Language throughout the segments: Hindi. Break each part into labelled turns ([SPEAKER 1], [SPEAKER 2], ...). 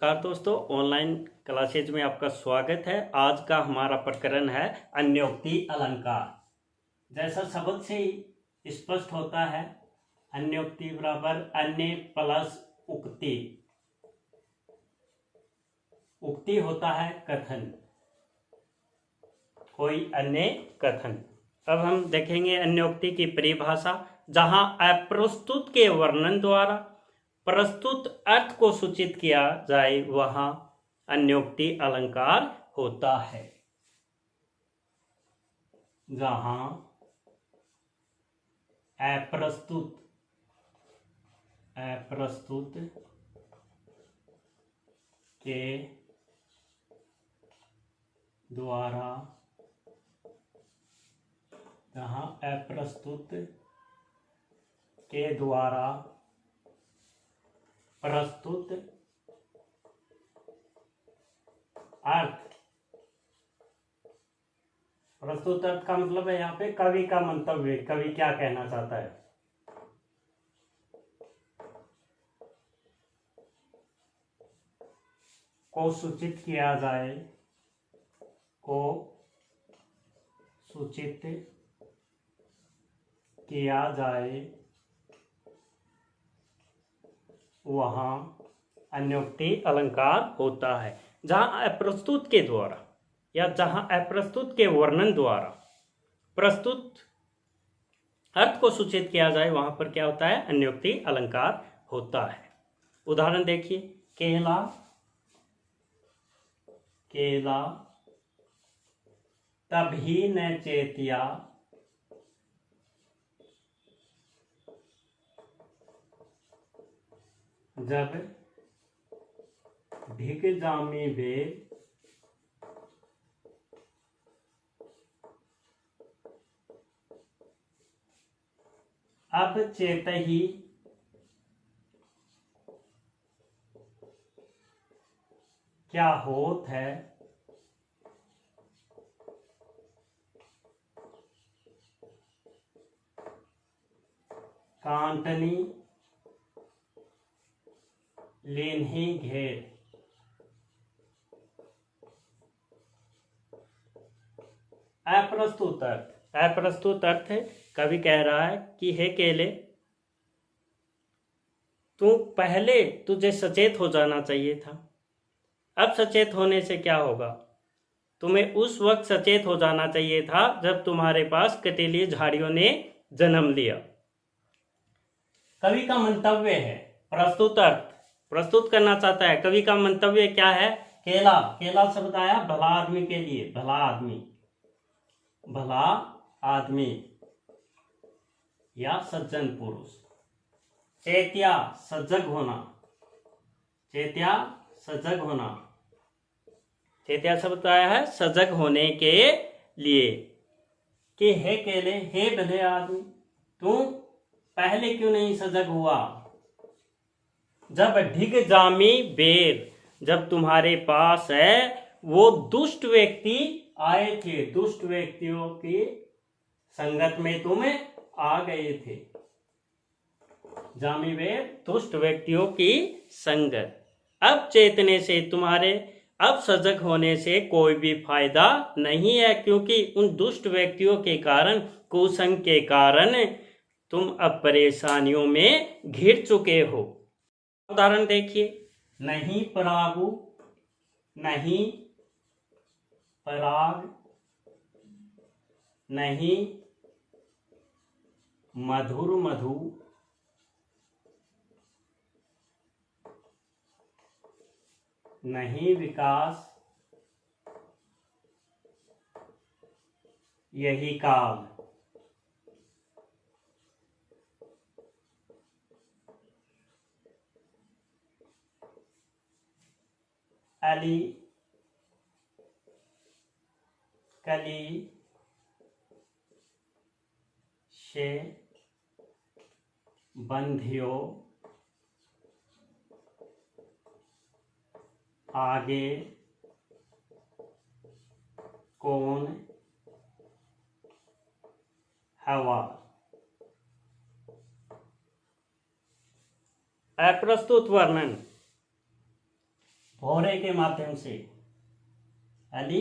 [SPEAKER 1] नमस्कार दोस्तों, ऑनलाइन क्लासेज में आपका स्वागत है। आज का हमारा प्रकरण है अन्योक्ति अलंकार। जैसा शब्द से ही स्पष्ट होता है, अन्योक्ति बराबर अन्य प्लस उक्ति। उक्ति होता है कथन, कोई अन्य कथन। अब हम देखेंगे अन्योक्ति की परिभाषा। जहां अप्रस्तुत के वर्णन द्वारा प्रस्तुत अर्थ को सूचित किया जाए वहां अन्योक्ति अलंकार होता है। जहां अप्रस्तुत के द्वारा जहां अप्रस्तुत के द्वारा प्रस्तुत अर्थ, प्रस्तुत अर्थ का मतलब है यहाँ पे कवि का मंतव्य, कवि क्या कहना चाहता है। को सूचित किया जाए, को सूचित किया जाए वहां अन्योक्ति अलंकार होता है। जहां अप्रस्तुत के द्वारा या जहां अप्रस्तुत के वर्णन द्वारा प्रस्तुत अर्थ को सूचित किया जाए वहां पर क्या होता है, अन्योक्ति अलंकार होता है। उदाहरण देखिए, केला केला तभी न चेतिया जब ढिग जामी बेल अब चेतही क्या होत है कांटनी लेन्ही घेर। अप्रस्तुत अर्थ, अप्रस्तुत अर्थ है, कवि कह रहा है कि हे केले, तू पहले तुझे सचेत हो जाना चाहिए था। अब सचेत होने से क्या होगा, तुम्हें उस वक्त सचेत हो जाना चाहिए था जब तुम्हारे पास कटीली झाड़ियों ने जन्म लिया। कवि का मंतव्य है, प्रस्तुत अर्थ प्रस्तुत करना चाहता है। कवि का मंतव्य क्या है, केला, केला शब्द आया भला आदमी के लिए, भला आदमी, भला आदमी या सज्जन पुरुष। चेत्या सजग होना, चेत्या सजग होना, चेत्या शब्द आया है सजग होने के लिए। कि हे केले, हे भले आदमी, तू पहले क्यों नहीं सजग हुआ। जब ढिग जामी बेर, जब तुम्हारे पास है वो दुष्ट व्यक्ति आए थे, दुष्ट व्यक्तियों की संगत में तुम आ गए थे। जामी बेर, दुष्ट व्यक्तियों की संगत। अब चेतने से, तुम्हारे अब सजग होने से कोई भी फायदा नहीं है, क्योंकि उन दुष्ट व्यक्तियों के कारण, कुसंग के कारण तुम अब परेशानियों में घिर चुके हो। उदाहरण देखिए, नहीं परागु, नहीं पराग, नहीं मधुर मधु, नहीं विकास यही काल। अली कली से बंधियो आगे कौन हवा। अप्रस्तुत वर्णन, भौरे के माध्यम से, अली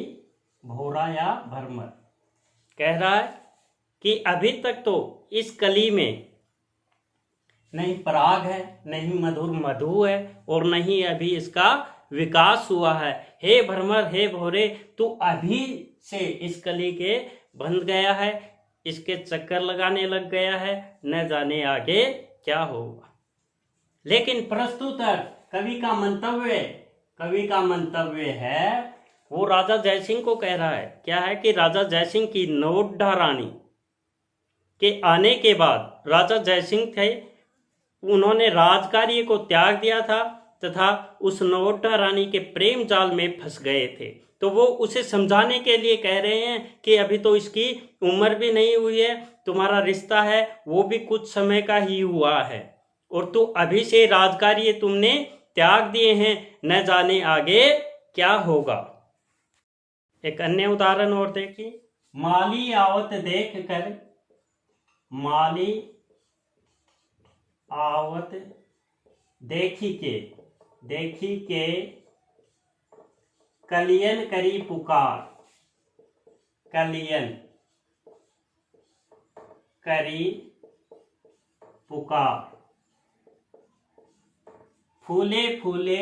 [SPEAKER 1] भौरा या भरमर, कह रहा है कि अभी तक तो इस कली में नहीं पराग है, नहीं मधुर मधु है, और नहीं अभी इसका विकास हुआ है। हे भ्रमर, हे भौरे, तू अभी से इस कली के बंध गया है, इसके चक्कर लगाने लग गया है, न जाने आगे क्या होगा। लेकिन प्रस्तुत कवि का मंतव्य है, वो राजा जयसिंह को कह रहा है। क्या है कि राजा जयसिंह की नवोढ़ा रानी के आने के बाद राजा जयसिंह थे, उन्होंने राजकार्य को त्याग दिया था तथा उस नवोढ़ा रानी के प्रेम जाल में फंस गए थे। तो वो उसे समझाने के लिए कह रहे हैं कि अभी तो इसकी उम्र भी नहीं हुई है, तुम्हारा रिश्ता है वो भी कुछ समय का ही हुआ है, और तू अभी से राजकार्य तुमने त्याग दिए हैं, न जाने आगे क्या होगा। एक अन्य उदाहरण और देखिए। माली आवत देख कर, माली आवत देखी के कलियन करी पुकार, कलियन करी पुकार, फूले फूले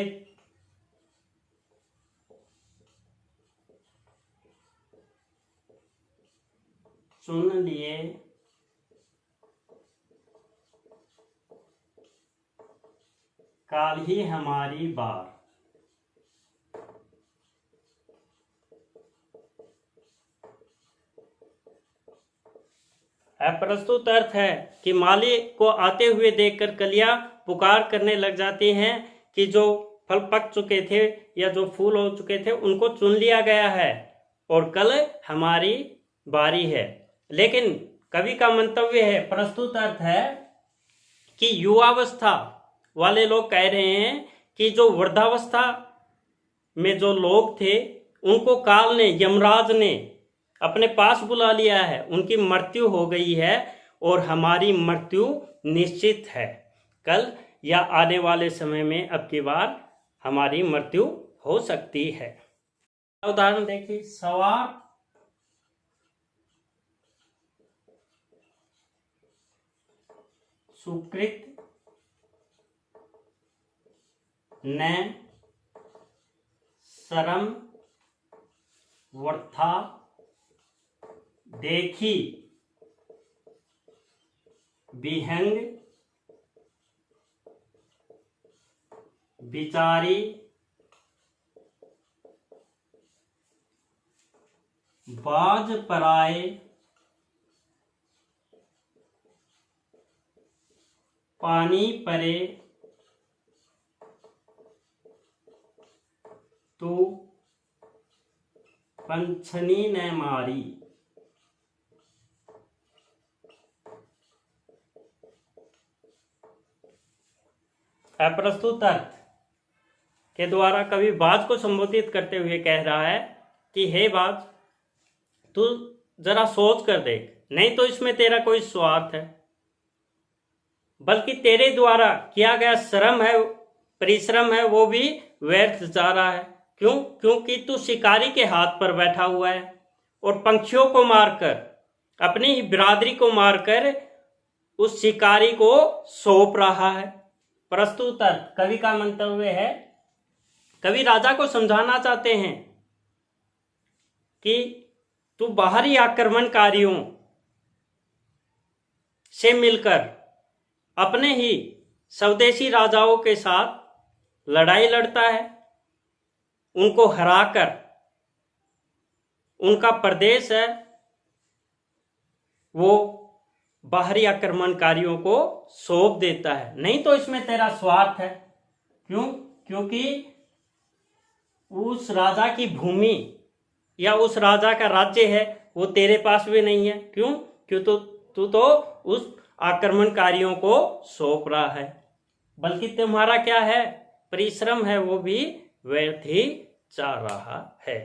[SPEAKER 1] सुन लिए, काल ही हमारी बार। प्रस्तुत अर्थ है कि माली को आते हुए देखकर कलियां पुकार करने लग जाती हैं कि जो फल पक चुके थे या जो फूल हो चुके थे उनको चुन लिया गया है और कल हमारी बारी है। लेकिन कवि का मंतव्य है, प्रस्तुत अर्थ है कि युवावस्था वाले लोग कह रहे हैं कि जो वृद्धावस्था में जो लोग थे उनको काल ने, यमराज ने अपने पास बुला लिया है, उनकी मृत्यु हो गई है और हमारी मृत्यु निश्चित है। कल या आने वाले समय में अब की बार हमारी मृत्यु हो सकती है। उदाहरण देखिए। सवार सुकृत ने शरम वर्था देखी, विहंग बिचारी बाज पराए, पानी परे तू पंछनी ने मारी। अप्रस्तुत अर्थ के द्वारा कवि बाज को संबोधित करते हुए कह रहा है कि हे बाज, तू जरा सोच कर देख, नहीं तो इसमें तेरा कोई स्वार्थ है, बल्कि तेरे द्वारा किया गया श्रम है, परिश्रम है, वो भी व्यर्थ जा रहा है। क्यों? क्योंकि तू शिकारी के हाथ पर बैठा हुआ है और पंछियों को मारकर, अपनी ही बिरादरी को मारकर उस शिकारी को सौंप रहा है। प्रस्तुत अर्थ कवि का मंतव्य है, कवि राजा को समझाना चाहते हैं कि तू बाहरी आक्रमणकारियों से मिलकर अपने ही स्वदेशी राजाओं के साथ लड़ाई लड़ता है, उनको हराकर उनका प्रदेश है वो बाहरी आक्रमणकारियों को सौंप देता है। नहीं तो इसमें तेरा स्वार्थ है। क्यों? क्योंकि उस राजा की भूमि या उस राजा का राज्य है वो तेरे पास भी नहीं है। क्यों? क्यों तो तू तो उस आक्रमणकारियों को सौंप रहा है, बल्कि तुम्हारा क्या है, परिश्रम है, वो भी व्यर्थ ही जा रहा है।